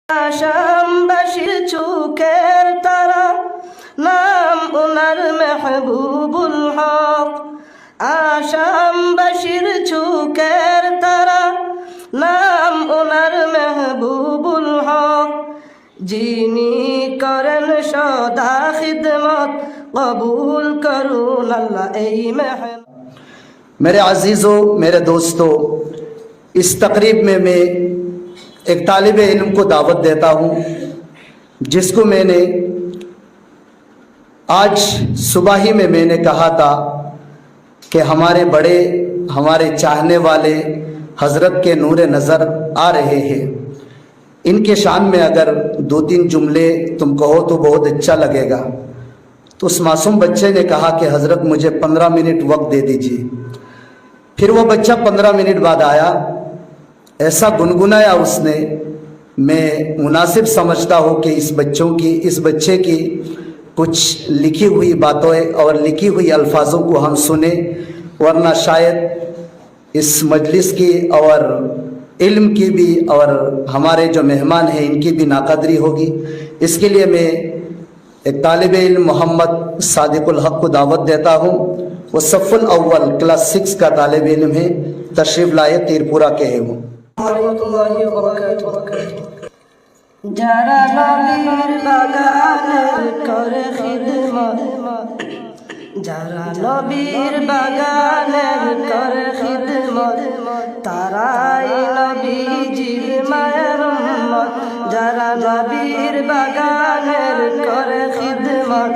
আশামবাসীর চোখের তারা, নাম ওনার মেহবুবুল হক। আশামবাসীর চোখের তারা, নাম ওনার মেহবুবুল হক। যিনি করেন সদা খিদমত, কবুল করুন আল্লাহ এই মেহনত। मेरे अजीज़ों, मेरे दोस्तों, इस तकरीब में मैं एक तालिब इल्म को दावत देता हूँ, जिसको मैंने आज सुबह ही में मैंने कहा था कि हमारे बड़े, हमारे चाहने वाले हज़रत के नूर नज़र आ रहे हैं। इनके शान में अगर 2-3 जुमले तुम कहो तो बहुत अच्छा लगेगा। तो उस मासूम बच्चे ने कहा कि हज़रत मुझे 15 मिनट वक्त दे दीजिए। फिर वो बच्चा 15 मिनट बाद आया, ऐसा गुनगुनाया उसने, मैं मुनासिब समझता हूँ कि इस बच्चे की कुछ लिखी हुई बातों और लिखी हुई अल्फाजों को हम सुने, वरना शायद इस मजलिस की और इल्म की भी और हमारे जो मेहमान हैं इनकी भी नाकदरी होगी। इसके लिए मैं एक तालिब इल्म मोहम्मद सादिकुल हक को दावत देता हूँ। वो सफ़ुल अव्वल क्लास 6 का तालिब इल्म है, तशरीफ़ लाए, तीरपुरा के हैं वो। যারা নবীর বাগানের করে খিদমত, যারা নবীর বাগানের করে খিদমত, তারাই নবীজির মায়ের উম্মত। যারা নবীর বাগানের করে খিদমত,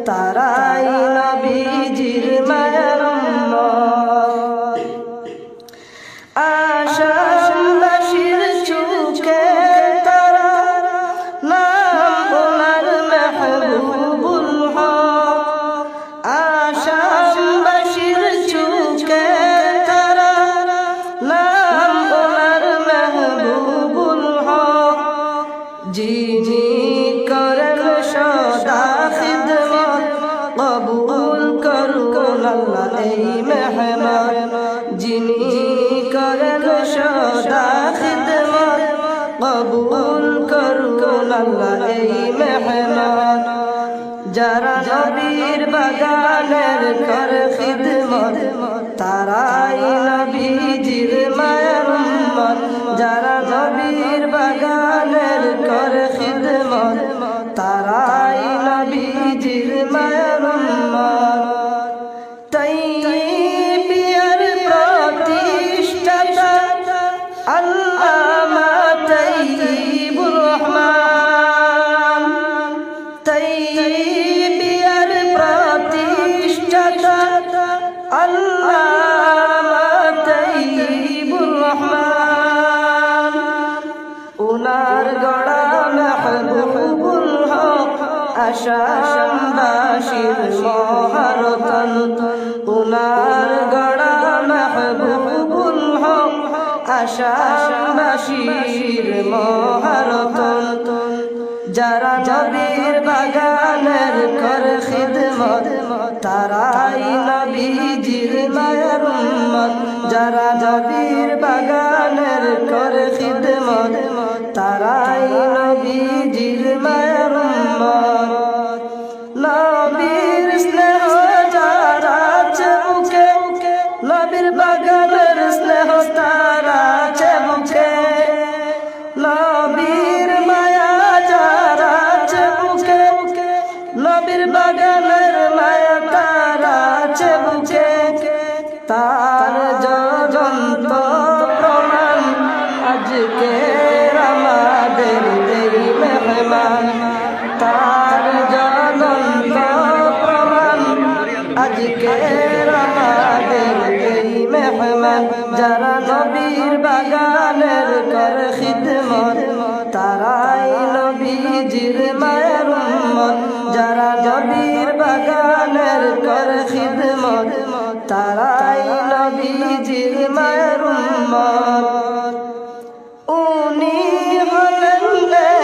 তারাই নবীজির মায়ের উম্মত। আশামবাসীর চোখে তারা, নাম ওনার মেহবুবুল হক। আশামবাসীর চোখে তারা, নাম ওনার মেহবুবুল হক। যিনি করেন সদা খিদমত, কবুল করুন আল্লাহ এই মেহনত। যিনি করেন সদা খিদমত, কবুল করুন আল্লাহ এই মেহনত। যারা নবীর বাগানের করে খিদমত, তারাই নবীজির মায়ের উম্মত। যারা নবীর বাগানের করে খিদমত, তারাই নবীজির মায়ের উম্মত। তাইয়্যিবিয়ার প্রতিষ্ঠাতা আল্লামা তাইয়্যিবুর রহমান। তাইয়্যিবিয়ার প্রতিষ্ঠাতা আল্লামা তাইয়্যিবুর রহমান। উনার গড়া মেহবুবুল হক, আশামবাসীর মহারতন। উনার গড়া মেহবুবুল হক, আশামবাসীর মহারতন। যারা নবীর বাগানের করে খিদমত, তারাই নবীজির মায়ের উম্মত। যারা নবীর বাগানের করে খিদমত, তারাই নবীজির মায়ের উম্মত। নবীর স্নেহ যারা বুকে, নবীর বাগানের স্নেহ তারা বুকে। নবীর মায়া যারা বুকে, নবীর বাগানের মায়া তারা বুকে। তার জ্বলন্ত প্রমাণ আজকে আমাদের এই মেহমান। তার জ্বলন্ত প্রমাণ আজকে আমাদের এই মেহমান। যারা নবীর বাগানের করে খিদমত, তারাই নবীজির মায়ের উম্মত। যারা নবীর বাগানের করে খিদমত, তারাই নবীজির মায়ের উম্মত। উনি হলেন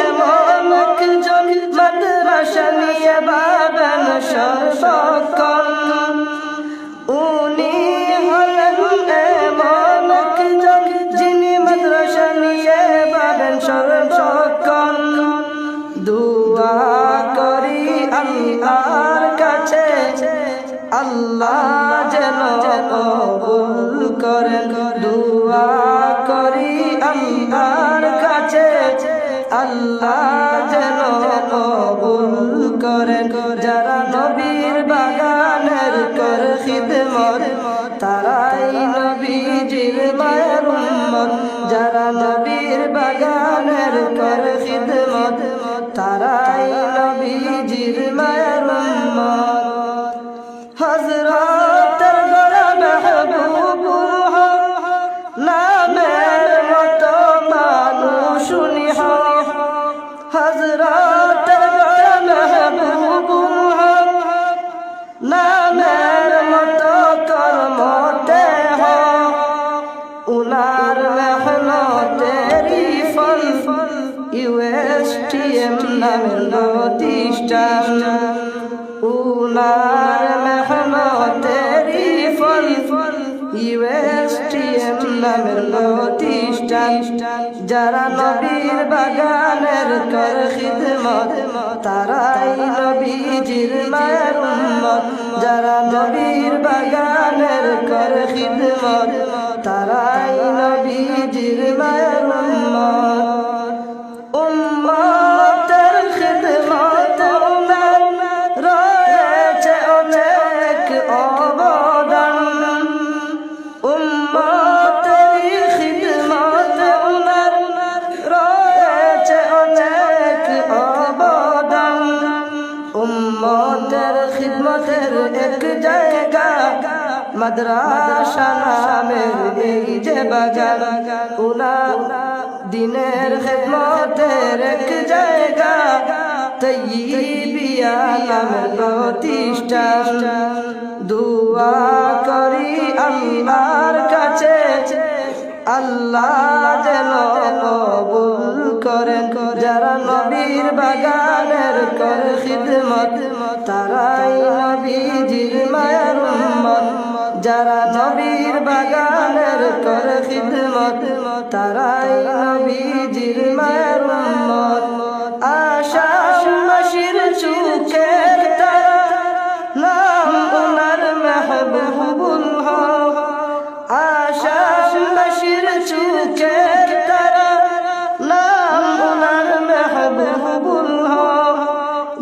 এমন একজন মাদ্রাসা নিয়ে ভাবেন সর্বক্ষণ। উনি হলেন এমন একজন যিনি মাদ্রাসা নিয়ে ভাবেন সর্বক্ষণ। আল্লাহ যেন কবুল করেন দুআ করি আল্লাহর কাছে আল্লাহ যেন কবুল করেন যারা নবীর বাগানের করে খিদমত তারাই নবীজির মায়ের উম্মত যারা নবীর বাগানের করে খিদমত তারাই নবীজির মায়ের উম্মত হযরতের গড়া মাহবুবুল হক নামের মতো মানুষ শুনি হক হযরতের গড়া মাহবুবুল হক নামের মতো কর্মতে হক উনার মেহনতেরই ফল USTM নামের প্রতিষ্ঠান উনার মেহনতেরই ফল USTM নামের প্রতিষ্ঠান যারা নবীর বাগানের কর খিদমত তারাই নবীজির মায়ের উম্মত যারা নবীর বাগানের কর খিদমত তারাই নবীজির মায়ের উম্মত উম্মতের খিদমত রয়েছে অনেক অবদান উম্মতের খিদমত উনার রয়েছে অনেক অবদান উম্মতের খিদমতের এক জায়গা মাদ্রাসা নামের এই যে বাগান উনার দিনের খিদমতের এক জায়গা তৈয়বিয়া নামের প্রতিষ্ঠান দুআ করি আল্লাহর কাছে আল্লাহ যেন কবুল করেন যারা নবীর বাগানের করে খিদমত তারাই নবীজির মায়ের উম্মত যারা নবীর বাগানের করে খিদমত তারাই নবীজির মায়ের উম্মত আশাবাসীর চুকের তারা নাম উনার মাহবুবুল হক আশাবাসীর চুকের তারা নাম উনার মাহবুবুল হক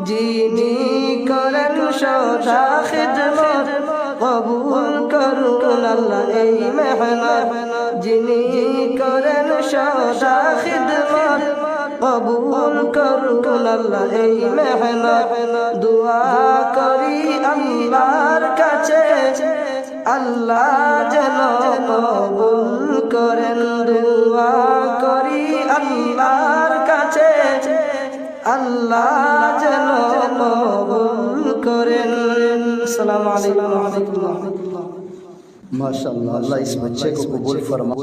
যিনি করেন সদা খিদমত কবুল করুন আল্লাহ এই মেহনত যিনি করেন সদা খিদমত কবুল করুন আল্লাহ এই মেহনত দুআ করি আল্লাহর কাছে আল্লাহ যেন কবুল করেন দুআ করি আল্লাহর কাছে আল্লাহ যেন কবুল করেন আসসালামু আলাইকুম ওয়া রাহমাতুল্লাহ माशाअल्लाह अल्लाह इस बच्चे को कबूल फरमा।